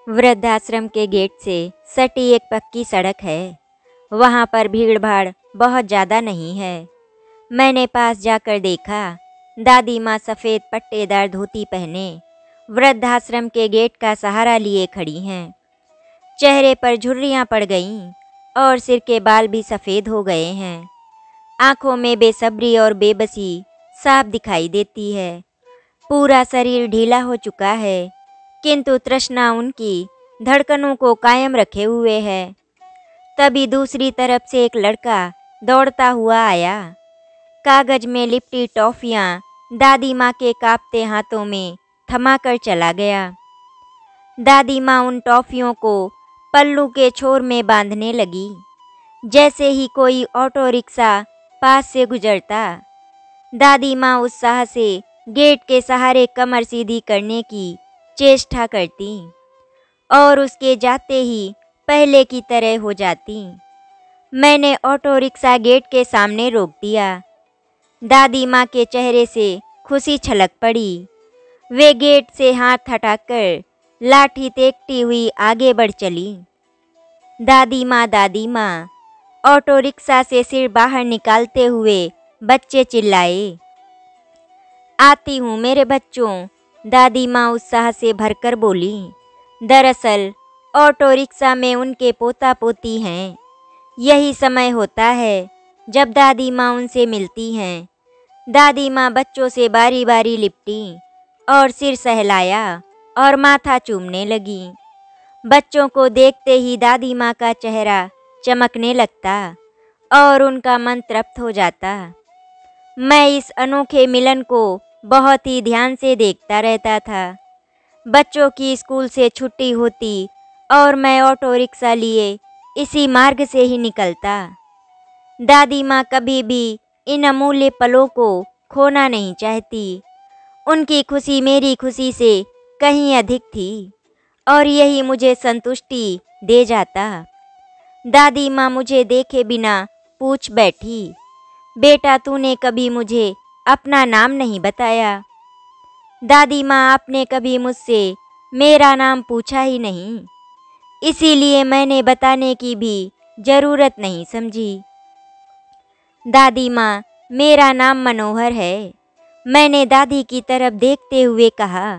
वृद्धाश्रम के गेट से सटी एक पक्की सड़क है। वहाँ पर भीड़ भाड़ बहुत ज़्यादा नहीं है। मैंने पास जाकर देखा, दादी माँ सफ़ेद पट्टेदार धोती पहने वृद्धाश्रम के गेट का सहारा लिए खड़ी हैं। चेहरे पर झुर्रियाँ पड़ गईं और सिर के बाल भी सफ़ेद हो गए हैं। आँखों में बेसब्री और बेबसी साफ दिखाई देती है। पूरा शरीर ढीला हो चुका है, किंतु तृष्णा उनकी धड़कनों को कायम रखे हुए है। तभी दूसरी तरफ से एक लड़का दौड़ता हुआ आया। कागज में लिपटी टॉफ़ियाँ दादी माँ के कांपते हाथों में थमाकर चला गया। दादी माँ उन टॉफ़ियों को पल्लू के छोर में बांधने लगी। जैसे ही कोई ऑटो रिक्शा पास से गुजरता, दादी माँ उत्साह से गेट के सहारे कमर सीधी करने की चेष्टा करती और उसके जाते ही पहले की तरह हो जाती। मैंने ऑटो रिक्शा गेट के सामने रोक दिया। दादी माँ के चेहरे से खुशी छलक पड़ी। वे गेट से हाथ हटाकर लाठी तेकती हुई आगे बढ़ चली। दादी माँ, ऑटो रिक्शा से सिर बाहर निकालते हुए बच्चे चिल्लाए। आती हूँ मेरे बच्चों, दादी माँ उत्साह से भरकर बोली। दरअसल ऑटो रिक्शा में उनके पोता पोती हैं। यही समय होता है जब दादी माँ उनसे मिलती हैं। दादी माँ बच्चों से बारी बारी लिपटी और सिर सहलाया और माथा चूमने लगी। बच्चों को देखते ही दादी माँ का चेहरा चमकने लगता और उनका मन तृप्त हो जाता। मैं इस अनोखे मिलन को बहुत ही ध्यान से देखता रहता था। बच्चों की स्कूल से छुट्टी होती और मैं ऑटो रिक्शा लिए इसी मार्ग से ही निकलता। दादी माँ कभी भी इन अमूल्य पलों को खोना नहीं चाहती। उनकी खुशी मेरी खुशी से कहीं अधिक थी और यही मुझे संतुष्टि दे जाता। दादी माँ मुझे देखे बिना पूछ बैठी, बेटा तूने कभी मुझे अपना नाम नहीं बताया। दादी माँ आपने कभी मुझसे मेरा नाम पूछा ही नहीं, इसीलिए मैंने बताने की भी ज़रूरत नहीं समझी। दादी माँ, मेरा नाम मनोहर है, मैंने दादी की तरफ देखते हुए कहा।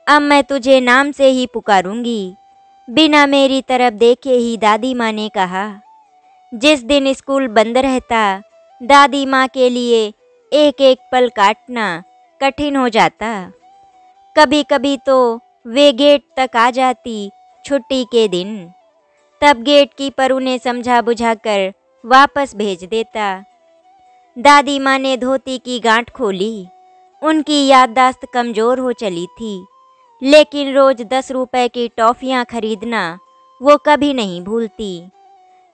अब मैं तुझे नाम से ही पुकारूंगी। बिना मेरी तरफ देखे ही दादी माँ ने कहा। जिस दिन स्कूल बंद रहता, दादी माँ के लिए एक एक पल काटना कठिन हो जाता। कभी कभी तो वे गेट तक आ जाती छुट्टी के दिन। तब गेट कीपर उन्हें समझा बुझाकर वापस भेज देता। दादी माँ ने धोती की गांठ खोली। उनकी याददाश्त कमज़ोर हो चली थी, लेकिन रोज़ 10 रुपए की टॉफ़ियाँ खरीदना वो कभी नहीं भूलती।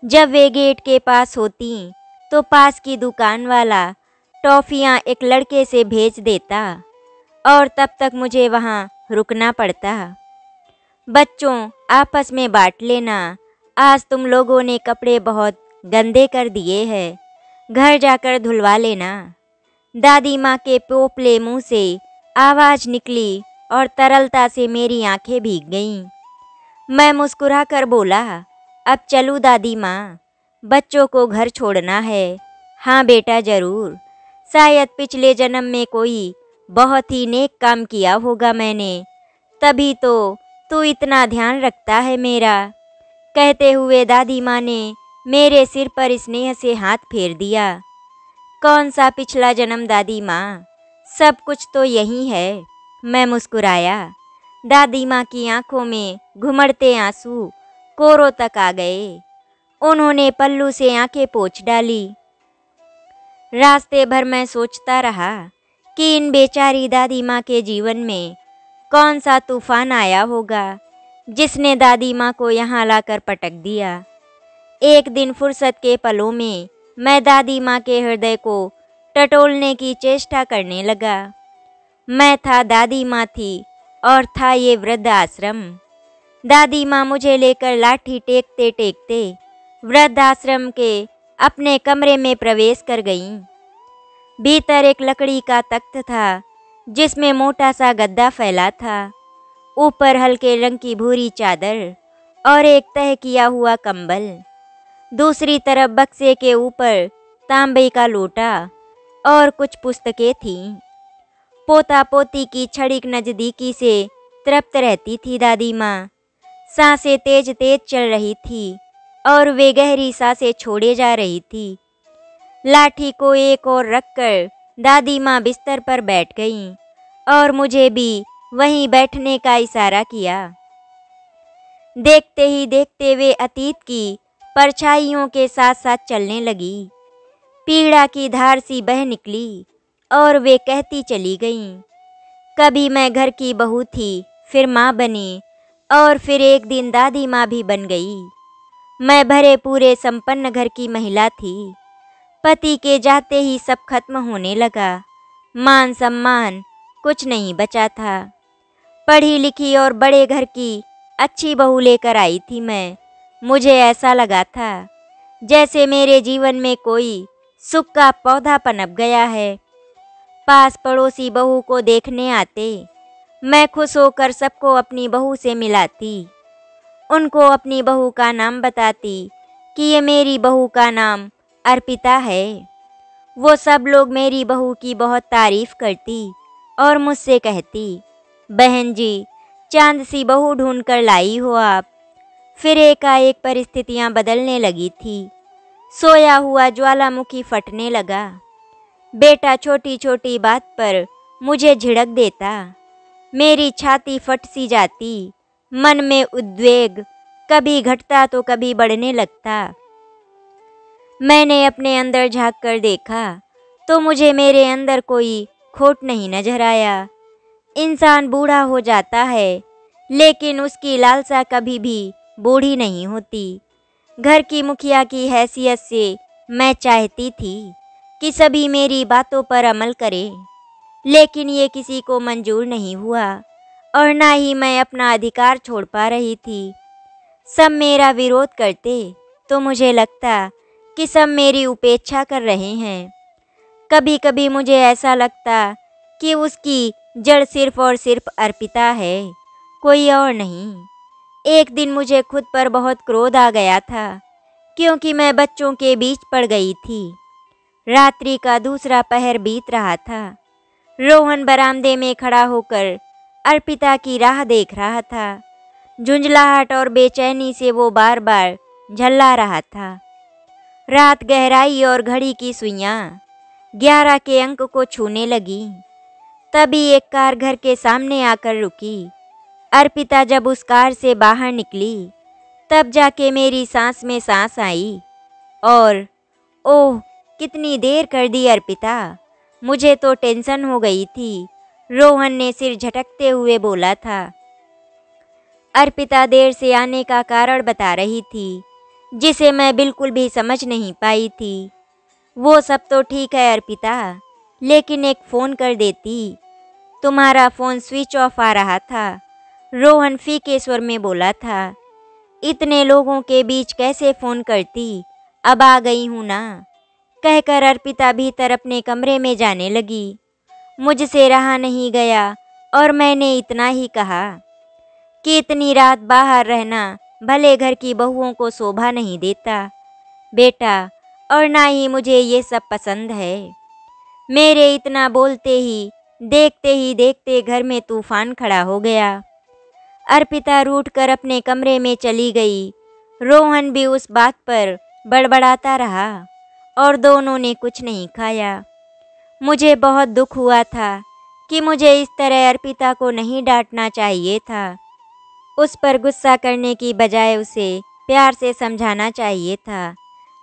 जब वे गेट के पास होती तो पास की दुकान वाला टॉफ़ियाँ एक लड़के से भेज देता और तब तक मुझे वहाँ रुकना पड़ता। बच्चों, आपस में बांट लेना, आज तुम लोगों ने कपड़े बहुत गंदे कर दिए हैं, घर जाकर धुलवा लेना। दादी माँ के पोपले मुंह से आवाज़ निकली और तरलता से मेरी आंखें भीग गईं। मैं मुस्कुराकर बोला, अब चलूँ दादी माँ, बच्चों को घर छोड़ना है। हाँ बेटा ज़रूर, शायद पिछले जन्म में कोई बहुत ही नेक काम किया होगा मैंने, तभी तो तू इतना ध्यान रखता है मेरा। कहते हुए दादी माँ ने मेरे सिर पर स्नेह से हाथ फेर दिया। कौन सा पिछला जन्म दादी माँ, सब कुछ तो यही है। मैं मुस्कुराया। दादी माँ की आंखों में घुमड़ते आंसू कोरों तक आ गए। उन्होंने पल्लू से आंखें पोंछ डाली। रास्ते भर मैं सोचता रहा कि इन बेचारी दादी माँ के जीवन में कौन सा तूफान आया होगा जिसने दादी माँ को यहाँ लाकर पटक दिया। एक दिन फुर्सत के पलों में मैं दादी माँ के हृदय को टटोलने की चेष्टा करने लगा। मैं था, दादी माँ थी और था ये वृद्ध आश्रम। दादी माँ मुझे लेकर लाठी टेकते टेकते वृद्ध आश्रम के अपने कमरे में प्रवेश कर गईं। भीतर एक लकड़ी का तख्त था जिसमें मोटा सा गद्दा फैला था। ऊपर हल्के रंग की भूरी चादर और एक तह किया हुआ कंबल। दूसरी तरफ बक्से के ऊपर तांबे का लोटा और कुछ पुस्तकें थीं। पोता पोती की छड़ीक नजदीकी से तृप्त रहती थी दादी माँ। सांसें तेज तेज चल रही थी और वे गहरी सांसें छोड़े जा रही थी। लाठी को एक ओर रखकर दादी माँ बिस्तर पर बैठ गईं और मुझे भी वहीं बैठने का इशारा किया। देखते ही देखते वे अतीत की परछाइयों के साथ साथ चलने लगी। पीड़ा की धार सी बह निकली और वे कहती चली गईं। कभी मैं घर की बहू थी, फिर माँ बनी और फिर एक दिन दादी माँ भी बन गई। मैं भरे पूरे संपन्न घर की महिला थी। पति के जाते ही सब खत्म होने लगा। मान सम्मान कुछ नहीं बचा था। पढ़ी लिखी और बड़े घर की अच्छी बहू लेकर आई थी मैं। मुझे ऐसा लगा था जैसे मेरे जीवन में कोई सुख का पौधा पनप गया है। पास पड़ोसी बहू को देखने आते, मैं खुश होकर सबको अपनी बहू से मिलाती। उनको अपनी बहू का नाम बताती कि ये मेरी बहू का नाम अर्पिता है। वो सब लोग मेरी बहू की बहुत तारीफ करती और मुझसे कहती, बहन जी, चांद सी बहू ढूंढ कर लाई हो आप। फिर एकाएक परिस्थितियां बदलने लगी थी। सोया हुआ ज्वालामुखी फटने लगा। बेटा छोटी छोटी बात पर मुझे झिड़क देता। मेरी छाती फट सी जाती। मन में उद्वेग कभी घटता तो कभी बढ़ने लगता। मैंने अपने अंदर झांक कर देखा तो मुझे मेरे अंदर कोई खोट नहीं नजर आया। इंसान बूढ़ा हो जाता है, लेकिन उसकी लालसा कभी भी बूढ़ी नहीं होती। घर की मुखिया की हैसियत से मैं चाहती थी कि सभी मेरी बातों पर अमल करें, लेकिन ये किसी को मंजूर नहीं हुआ और ना ही मैं अपना अधिकार छोड़ पा रही थी। सब मेरा विरोध करते तो मुझे लगता कि सब मेरी उपेक्षा कर रहे हैं। कभी कभी मुझे ऐसा लगता कि उसकी जड़ सिर्फ और सिर्फ अर्पिता है, कोई और नहीं। एक दिन मुझे खुद पर बहुत क्रोध आ गया था, क्योंकि मैं बच्चों के बीच पड़ गई थी। रात्रि का दूसरा पहर बीत रहा था। रोहन बरामदे में खड़ा होकर अर्पिता की राह देख रहा था। झुंझलाहट और बेचैनी से वो बार बार झल्ला रहा था। रात गहराई और घड़ी की सुइयां 11 के अंक को छूने लगी। तभी एक कार घर के सामने आकर रुकी। अर्पिता जब उस कार से बाहर निकली, तब जाके मेरी सांस में सांस आई। और ओह, कितनी देर कर दी अर्पिता, मुझे तो टेंशन हो गई थी। रोहन ने सिर झटकते हुए बोला था। अर्पिता देर से आने का कारण बता रही थी, जिसे मैं बिल्कुल भी समझ नहीं पाई थी। वो सब तो ठीक है अर्पिता, लेकिन एक फ़ोन कर देती। तुम्हारा फ़ोन स्विच ऑफ आ रहा था, रोहन फीके स्वर में बोला था। इतने लोगों के बीच कैसे फ़ोन करती, अब आ गई हूँ ना, कहकर अर्पिता भीतर अपने कमरे में जाने लगी। मुझसे रहा नहीं गया और मैंने इतना ही कहा कि इतनी रात बाहर रहना भले घर की बहुओं को शोभा नहीं देता बेटा, और ना ही मुझे ये सब पसंद है। मेरे इतना बोलते ही देखते घर में तूफान खड़ा हो गया। अर्पिता रूठकर अपने कमरे में चली गई। रोहन भी उस बात पर बड़बड़ाता रहा और दोनों ने कुछ नहीं खाया। मुझे बहुत दुख हुआ था कि मुझे इस तरह अर्पिता को नहीं डांटना चाहिए था। उस पर गुस्सा करने की बजाय उसे प्यार से समझाना चाहिए था,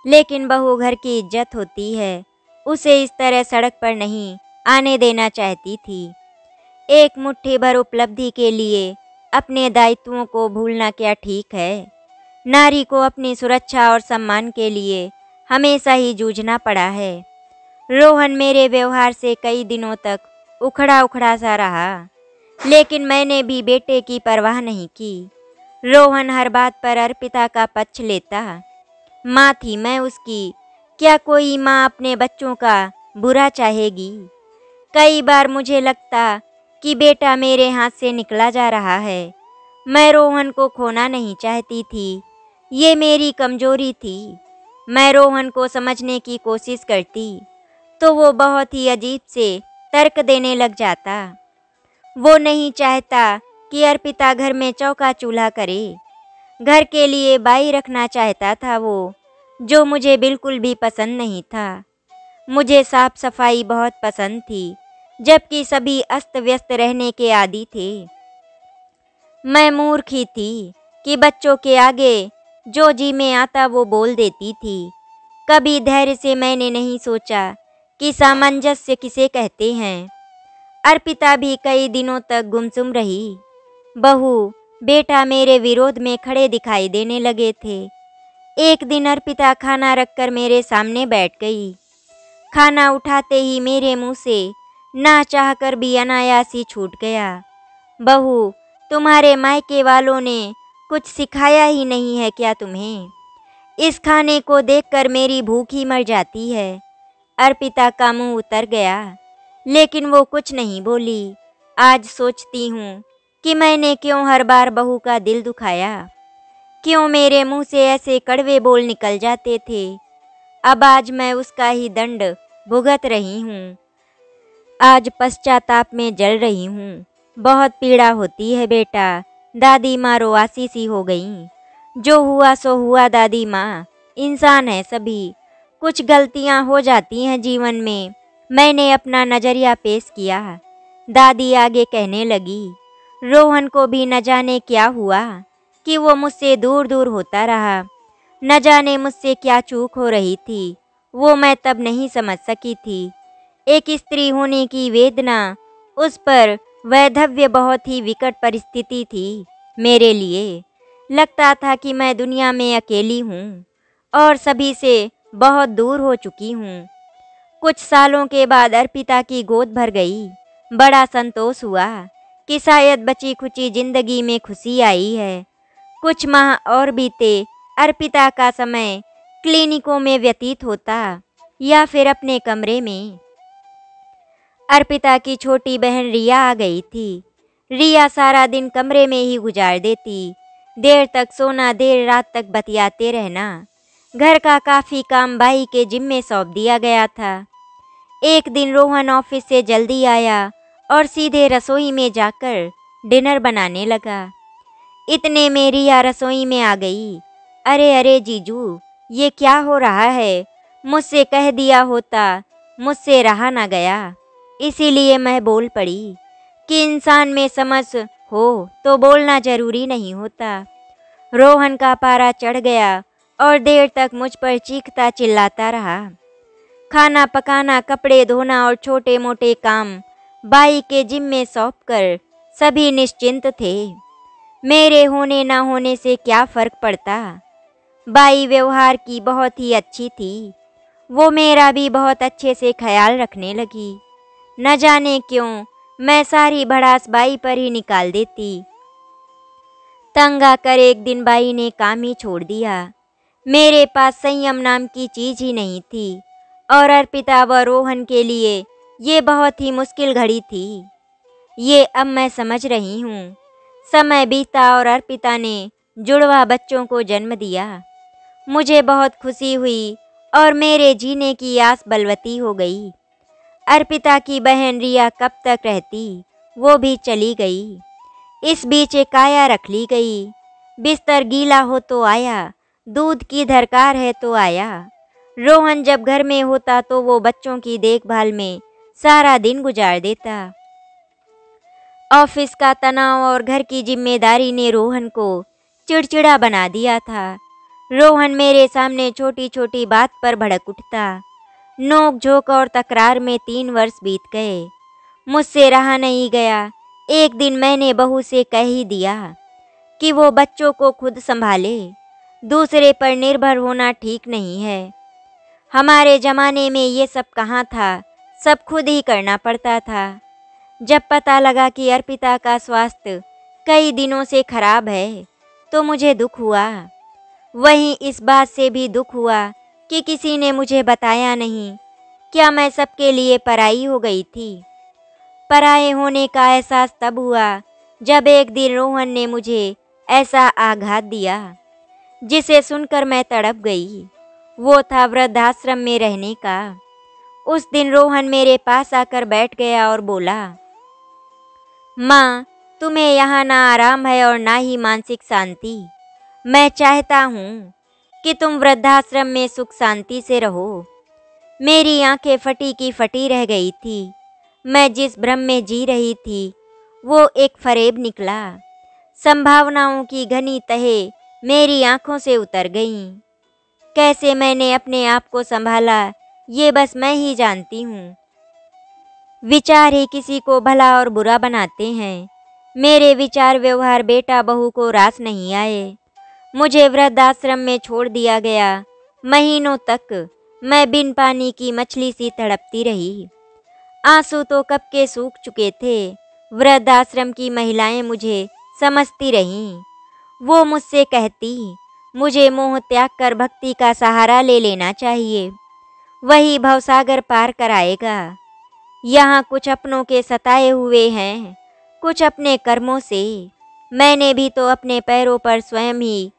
लेकिन बहू घर की इज्जत होती है, उसे इस तरह सड़क पर नहीं आने देना चाहती थी। एक मुट्ठी भर उपलब्धि के लिए अपने दायित्वों को भूलना क्या ठीक है? नारी को अपनी सुरक्षा और सम्मान के लिए हमेशा ही जूझना पड़ा है। रोहन मेरे व्यवहार से कई दिनों तक उखड़ा उखड़ा सा रहा, लेकिन मैंने भी बेटे की परवाह नहीं की। रोहन हर बात पर अर्पिता का पक्ष लेता। माँ थी मैं उसकी, क्या कोई माँ अपने बच्चों का बुरा चाहेगी? कई बार मुझे लगता कि बेटा मेरे हाथ से निकला जा रहा है। मैं रोहन को खोना नहीं चाहती थी, ये मेरी कमजोरी थी। मैं रोहन को समझने की कोशिश करती तो वो बहुत ही अजीब से तर्क देने लग जाता। वो नहीं चाहता कि अर्पिता घर में चौका चूल्हा करे। घर के लिए बाई रखना चाहता था वो, जो मुझे बिल्कुल भी पसंद नहीं था। मुझे साफ सफाई बहुत पसंद थी, जबकि सभी अस्त व्यस्त रहने के आदी थे। मैं मूर्ख ही थी कि बच्चों के आगे जो जी में आता वो बोल देती थी। कभी धैर्य से मैंने नहीं सोचा कि सामंजस्य किसे कहते हैं। अर्पिता भी कई दिनों तक गुमसुम रही। बहू बेटा मेरे विरोध में खड़े दिखाई देने लगे थे। एक दिन अर्पिता खाना रखकर मेरे सामने बैठ गई। खाना उठाते ही मेरे मुंह से ना चाहकर भी अनायास ही छूट गया। बहू तुम्हारे मायके वालों ने कुछ सिखाया ही नहीं है क्या तुम्हें? इस खाने को देखकर मेरी भूख ही मर जाती है। अर्पिता का मुंह उतर गया, लेकिन वो कुछ नहीं बोली। आज सोचती हूँ कि मैंने क्यों हर बार बहू का दिल दुखाया, क्यों मेरे मुंह से ऐसे कड़वे बोल निकल जाते थे। अब आज मैं उसका ही दंड भुगत रही हूँ। आज पश्चाताप में जल रही हूँ। बहुत पीड़ा होती है बेटा। दादी माँ रोआसी सी हो गई। जो हुआ सो हुआ दादी माँ, इंसान है सभी, कुछ गलतियाँ हो जाती हैं जीवन में। मैंने अपना नज़रिया पेश किया। दादी आगे कहने लगी, रोहन को भी न जाने क्या हुआ कि वो मुझसे दूर दूर होता रहा। न जाने मुझसे क्या चूक हो रही थी, वो मैं तब नहीं समझ सकी थी। एक स्त्री होने की वेदना, उस पर वैधव्य बहुत ही विकट परिस्थिति थी मेरे लिए। लगता था कि मैं दुनिया में अकेली हूँ और सभी से बहुत दूर हो चुकी हूँ। कुछ सालों के बाद अर्पिता की गोद भर गई। बड़ा संतोष हुआ कि शायद बची खुची जिंदगी में खुशी आई है। कुछ माह और बीते। अर्पिता का समय क्लिनिकों में व्यतीत होता या फिर अपने कमरे में। अर्पिता की छोटी बहन रिया आ गई थी। रिया सारा दिन कमरे में ही गुजार देती। देर तक सोना, देर रात तक बतियाते रहना। घर का काफ़ी काम बाई के जिम्मे सौंप दिया गया था। एक दिन रोहन ऑफिस से जल्दी आया और सीधे रसोई में जाकर डिनर बनाने लगा। इतने में रिया रसोई में आ गई। अरे अरे जीजू, ये क्या हो रहा है? मुझसे कह दिया होता, मुझसे रहा ना गया। इसीलिए मैं बोल पड़ी कि इंसान में समझ हो तो बोलना जरूरी नहीं होता। रोहन का पारा चढ़ गया और देर तक मुझ पर चीखता चिल्लाता रहा। खाना पकाना, कपड़े धोना और छोटे मोटे काम बाई के जिम्मे सौंपकर सभी निश्चिंत थे। मेरे होने ना होने से क्या फर्क पड़ता। बाई व्यवहार की बहुत ही अच्छी थी। वो मेरा भी बहुत अच्छे से ख्याल रखने लगी। न जाने क्यों मैं सारी भड़ास बाई पर ही निकाल देती। तंग आकर एक दिन बाई ने काम ही छोड़ दिया। मेरे पास संयम नाम की चीज ही नहीं थी और अर्पिता व रोहन के लिए ये बहुत ही मुश्किल घड़ी थी। ये अब मैं समझ रही हूँ। समय बीता और अर्पिता ने जुड़वा बच्चों को जन्म दिया। मुझे बहुत खुशी हुई और मेरे जीने की आस बलवती हो गई। अर्पिता की बहन रिया कब तक रहती, वो भी चली गई। इस बीच एक आया रख ली गई। बिस्तर गीला हो तो आया, दूध की दरकार है तो आया। रोहन जब घर में होता तो वो बच्चों की देखभाल में सारा दिन गुजार देता। ऑफिस का तनाव और घर की जिम्मेदारी ने रोहन को चिड़चिड़ा बना दिया था। रोहन मेरे सामने छोटी छोटी बात पर भड़क उठता। नोक झोंक और तकरार में 3 वर्ष बीत गए। मुझसे रहा नहीं गया। एक दिन मैंने बहू से कह ही दिया कि वो बच्चों को खुद संभाले। दूसरे पर निर्भर होना ठीक नहीं है। हमारे ज़माने में ये सब कहाँ था, सब खुद ही करना पड़ता था। जब पता लगा कि अर्पिता का स्वास्थ्य कई दिनों से खराब है तो मुझे दुख हुआ। वहीं इस बात से भी दुख हुआ कि किसी ने मुझे बताया नहीं। क्या मैं सबके लिए पराई हो गई थी? पराये होने का एहसास तब हुआ जब एक दिन रोहन ने मुझे ऐसा आघात दिया जिसे सुनकर मैं तड़प गई। वो था वृद्धाश्रम में रहने का। उस दिन रोहन मेरे पास आकर बैठ गया और बोला, माँ, तुम्हें यहाँ ना आराम है और ना ही मानसिक शांति। मैं चाहता हूँ कि तुम वृद्धाश्रम में सुख शांति से रहो। मेरी आंखें फटी की फटी रह गई थी। मैं जिस भ्रम में जी रही थी वो एक फरेब निकला। संभावनाओं की घनी तहें मेरी आंखों से उतर गईं। कैसे मैंने अपने आप को संभाला ये बस मैं ही जानती हूँ। विचार ही किसी को भला और बुरा बनाते हैं। मेरे विचार व्यवहार बेटा बहू को रास नहीं आए। मुझे वृद्धाश्रम में छोड़ दिया गया। महीनों तक मैं बिन पानी की मछली सी तड़पती रही। आंसू तो कब के सूख चुके थे। वृद्धाश्रम की महिलाएं मुझे समझती रहीं। वो मुझसे कहती, मुझे मोह त्याग कर भक्ति का सहारा ले लेना चाहिए, वही भवसागर पार कराएगा। यहाँ कुछ अपनों के सताए हुए हैं, कुछ अपने कर्मों से। मैंने भी तो अपने पैरों पर स्वयं ही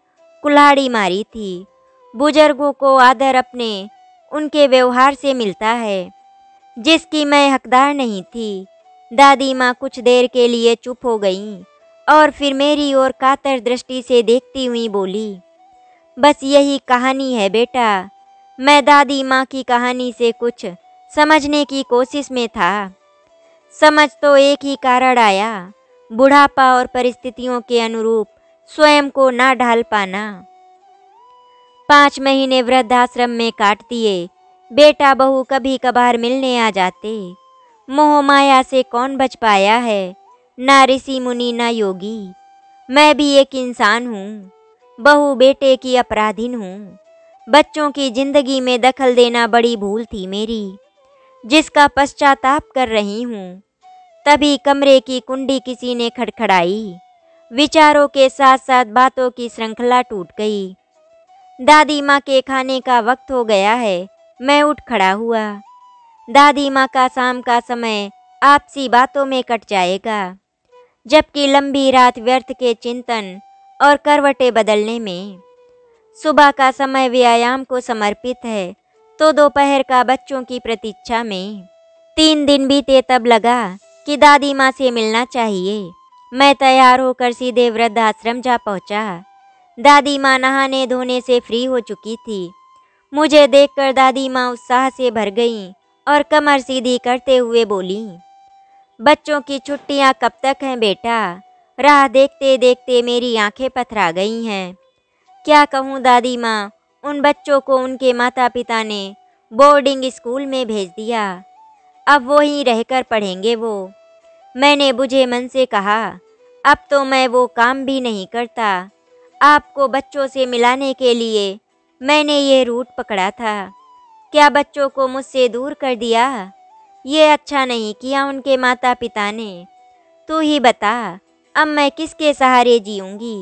कुल्हाड़ी मारी थी। बुजुर्गों को आदर अपने उनके व्यवहार से मिलता है जिसकी मैं हकदार नहीं थी। दादी माँ कुछ देर के लिए चुप हो गईं और फिर मेरी ओर कातर दृष्टि से देखती हुई बोली, बस यही कहानी है बेटा। मैं दादी माँ की कहानी से कुछ समझने की कोशिश में था। समझ तो एक ही कारण आया, बुढ़ापा और परिस्थितियों के अनुरूप स्वयं को ना ढाल पाना। 5 महीने वृद्धाश्रम में काट दिए। बेटा बहू कभी कभार मिलने आ जाते। मोह माया से कौन बच पाया है, ना ऋषि मुनि ना योगी। मैं भी एक इंसान हूँ, बहू बेटे की अपराधीन हूँ। बच्चों की जिंदगी में दखल देना बड़ी भूल थी मेरी, जिसका पश्चाताप कर रही हूँ। तभी कमरे की कुंडी किसी ने खड़खड़ाई। विचारों के साथ साथ बातों की श्रृंखला टूट गई। दादी माँ के खाने का वक्त हो गया है। मैं उठ खड़ा हुआ। दादी माँ का शाम का समय आपसी बातों में कट जाएगा, जबकि लंबी रात व्यर्थ के चिंतन और करवटें बदलने में। सुबह का समय व्यायाम को समर्पित है तो दोपहर का बच्चों की प्रतीक्षा में। 3 दिन बीते तब लगा कि दादी माँ से मिलना चाहिए। मैं तैयार होकर सीधे वृद्धाश्रम जा पहुँचा। दादी माँ नहाने धोने से फ्री हो चुकी थी। मुझे देखकर दादी माँ उत्साह से भर गईं और कमर सीधी करते हुए बोली, बच्चों की छुट्टियाँ कब तक हैं बेटा? राह देखते देखते मेरी आंखें पथरा गई हैं। क्या कहूँ दादी माँ, उन बच्चों को उनके माता पिता ने बोर्डिंग स्कूल में भेज दिया। अब वो ही रहकर पढ़ेंगे वो। मैंने बुझे मन से कहा, अब तो मैं वो काम भी नहीं करता। आपको बच्चों से मिलाने के लिए मैंने ये रूट पकड़ा था। क्या बच्चों को मुझसे दूर कर दिया? ये अच्छा नहीं किया उनके माता पिता ने। तू ही बता, अब मैं किसके सहारे जीऊंगी?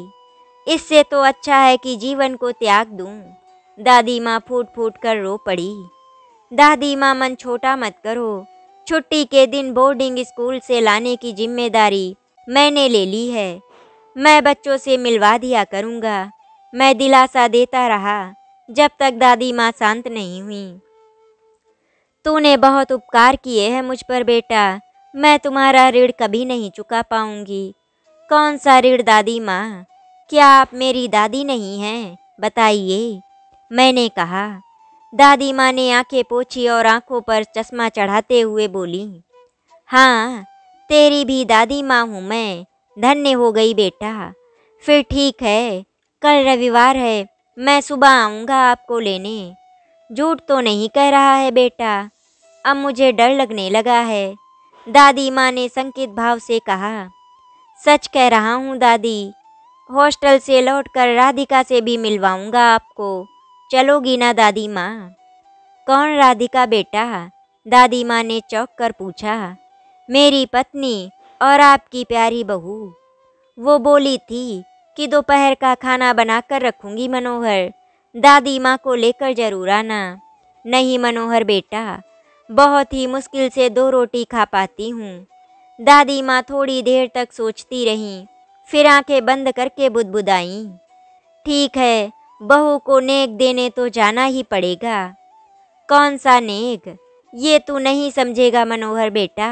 इससे तो अच्छा है कि जीवन को त्याग दूं। दादी माँ फूट फूट कर रो पड़ी। दादी माँ, मन छोटा मत करो। छुट्टी के दिन बोर्डिंग स्कूल से लाने की जिम्मेदारी मैंने ले ली है। मैं बच्चों से मिलवा दिया करूँगा। मैं दिलासा देता रहा जब तक दादी माँ शांत नहीं हुई। तूने बहुत उपकार किए हैं मुझ पर बेटा। मैं तुम्हारा ऋण कभी नहीं चुका पाऊंगी। कौन सा ऋण दादी माँ? क्या आप मेरी दादी नहीं हैं? बताइए, मैंने कहा। दादी माँ ने आंखें पोंछी और आंखों पर चश्मा चढ़ाते हुए बोली, हाँ, तेरी भी दादी माँ हूँ मैं। धन्य हो गई बेटा। फिर ठीक है, कल रविवार है, मैं सुबह आऊँगा आपको लेने। झूठ तो नहीं कह रहा है बेटा? अब मुझे डर लगने लगा है। दादी माँ ने संकित भाव से कहा, सच कह रहा हूँ दादी। हॉस्टल से लौटकर राधिका से भी मिलवाऊंगा आपको। चलोगी ना दादी माँ? कौन राधिका बेटा? दादी माँ ने चौंक कर पूछा। मेरी पत्नी और आपकी प्यारी बहू। वो बोली थी कि दोपहर का खाना बनाकर रखूंगी मनोहर। दादी माँ को लेकर जरूर आना। नहीं मनोहर बेटा, बहुत ही मुश्किल से 2 रोटी खा पाती हूँ। दादी माँ थोड़ी देर तक सोचती रहीं, फिर आंखें बंद करके बुदबुदाईं, ठीक है, बहू को नेक देने तो जाना ही पड़ेगा। कौन सा नेक, ये तू नहीं समझेगा मनोहर बेटा।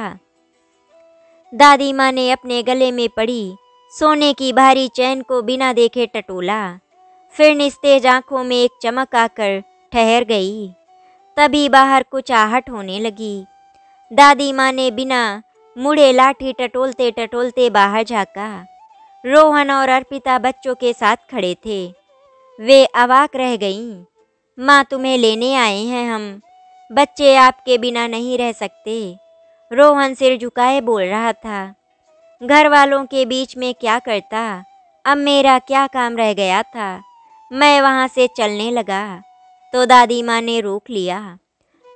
दादी माँ ने अपने गले में पड़ी सोने की भारी चैन को बिना देखे टटोला, फिर निस्तेज आंखों में एक चमक आकर ठहर गई। तभी बाहर कुछ आहट होने लगी। दादी माँ ने बिना मुड़े लाठी टटोलते टटोलते बाहर झाँका। रोहन और अर्पिता बच्चों के साथ खड़े थे। वे अवाक रह गईं। माँ, तुम्हें लेने आए हैं हम, बच्चे आपके बिना नहीं रह सकते। रोहन सिर झुकाए बोल रहा था। घर वालों के बीच में क्या करता, अब मेरा क्या काम रह गया था। मैं वहाँ से चलने लगा तो दादी माँ ने रोक लिया।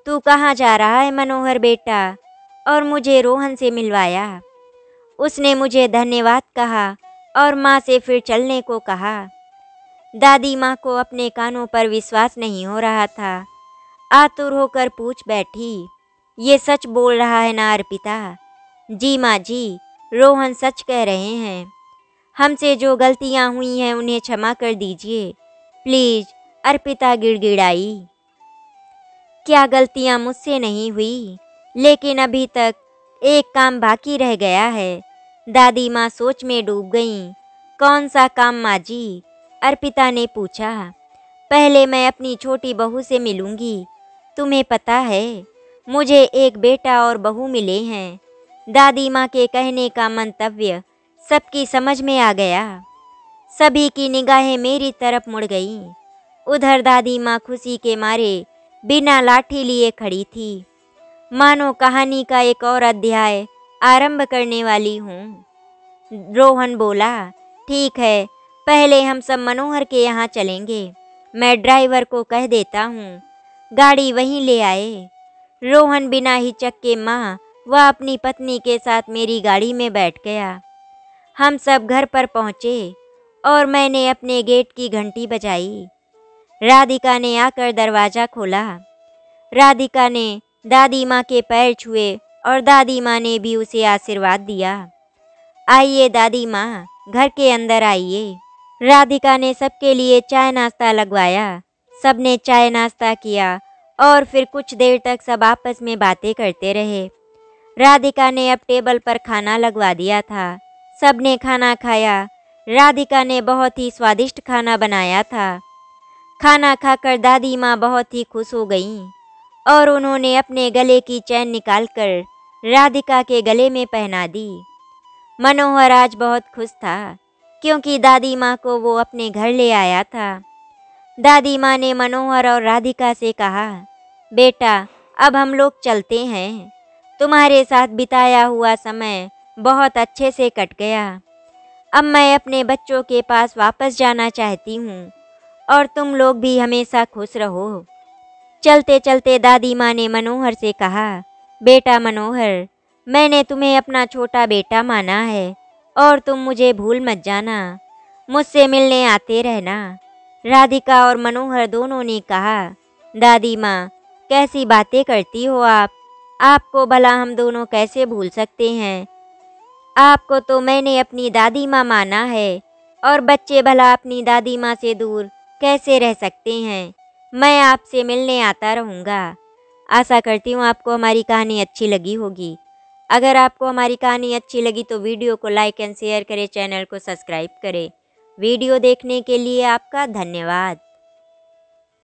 तू कहाँ जा रहा है मनोहर बेटा, और मुझे रोहन से मिलवाया। उसने मुझे धन्यवाद कहा और माँ से फिर चलने को कहा। दादी माँ को अपने कानों पर विश्वास नहीं हो रहा था। आतुर होकर पूछ बैठी, ये सच बोल रहा है ना अर्पिता? जी माँ जी, रोहन सच कह रहे हैं। हमसे जो गलतियाँ हुई हैं उन्हें क्षमा कर दीजिए प्लीज, अर्पिता गिड़गिड़ाई। क्या गलतियाँ मुझसे नहीं हुई, लेकिन अभी तक एक काम बाकी रह गया है। दादी माँ सोच में डूब गईं। कौन सा काम माँ जी? अर्पिता ने पूछा। पहले मैं अपनी छोटी बहू से मिलूंगी। तुम्हें पता है, मुझे एक बेटा और बहू मिले हैं। दादी माँ के कहने का मंतव्य सबकी समझ में आ गया। सभी की निगाहें मेरी तरफ मुड़ गईं। उधर दादी माँ खुशी के मारे बिना लाठी लिए खड़ी थी, मानो कहानी का एक और अध्याय आरंभ करने वाली हूँ। रोहन बोला, ठीक है, पहले हम सब मनोहर के यहाँ चलेंगे। मैं ड्राइवर को कह देता हूँ, गाड़ी वहीं ले आए। रोहन बिना हिचक के माँ व अपनी पत्नी के साथ मेरी गाड़ी में बैठ गया। हम सब घर पर पहुँचे और मैंने अपने गेट की घंटी बजाई। राधिका ने आकर दरवाज़ा खोला। राधिका ने दादी माँ के पैर छुए और दादी माँ ने भी उसे आशीर्वाद दिया। आइए दादी माँ, घर के अंदर आइए। राधिका ने सबके लिए चाय नाश्ता लगवाया। सबने चाय नाश्ता किया और फिर कुछ देर तक सब आपस में बातें करते रहे। राधिका ने अब टेबल पर खाना लगवा दिया था। सबने खाना खाया। राधिका ने बहुत ही स्वादिष्ट खाना बनाया था। खाना खाकर दादी माँ बहुत ही खुश हो गईं और उन्होंने अपने गले की चैन निकालकर राधिका के गले में पहना दी। मनोहर आज बहुत खुश था क्योंकि दादी माँ को वो अपने घर ले आया था। दादी माँ ने मनोहर और राधिका से कहा, बेटा, अब हम लोग चलते हैं। तुम्हारे साथ बिताया हुआ समय बहुत अच्छे से कट गया। अब मैं अपने बच्चों के पास वापस जाना चाहती हूँ और तुम लोग भी हमेशा खुश रहो। चलते चलते दादी माँ ने मनोहर से कहा, बेटा मनोहर, मैंने तुम्हें अपना छोटा बेटा माना है और तुम मुझे भूल मत जाना। मुझसे मिलने आते रहना। राधिका और मनोहर दोनों ने कहा, दादी माँ, कैसी बातें करती हो आप? आपको भला हम दोनों कैसे भूल सकते हैं? आपको तो मैंने अपनी दादी माँ माना है और बच्चे भला अपनी दादी माँ से दूर कैसे रह सकते हैं? मैं आपसे मिलने आता रहूँगा। आशा करती हूँ आपको हमारी कहानी अच्छी लगी होगी। अगर आपको हमारी कहानी अच्छी लगी तो वीडियो को लाइक एंड शेयर करें, चैनल को सब्सक्राइब करें। वीडियो देखने के लिए आपका धन्यवाद।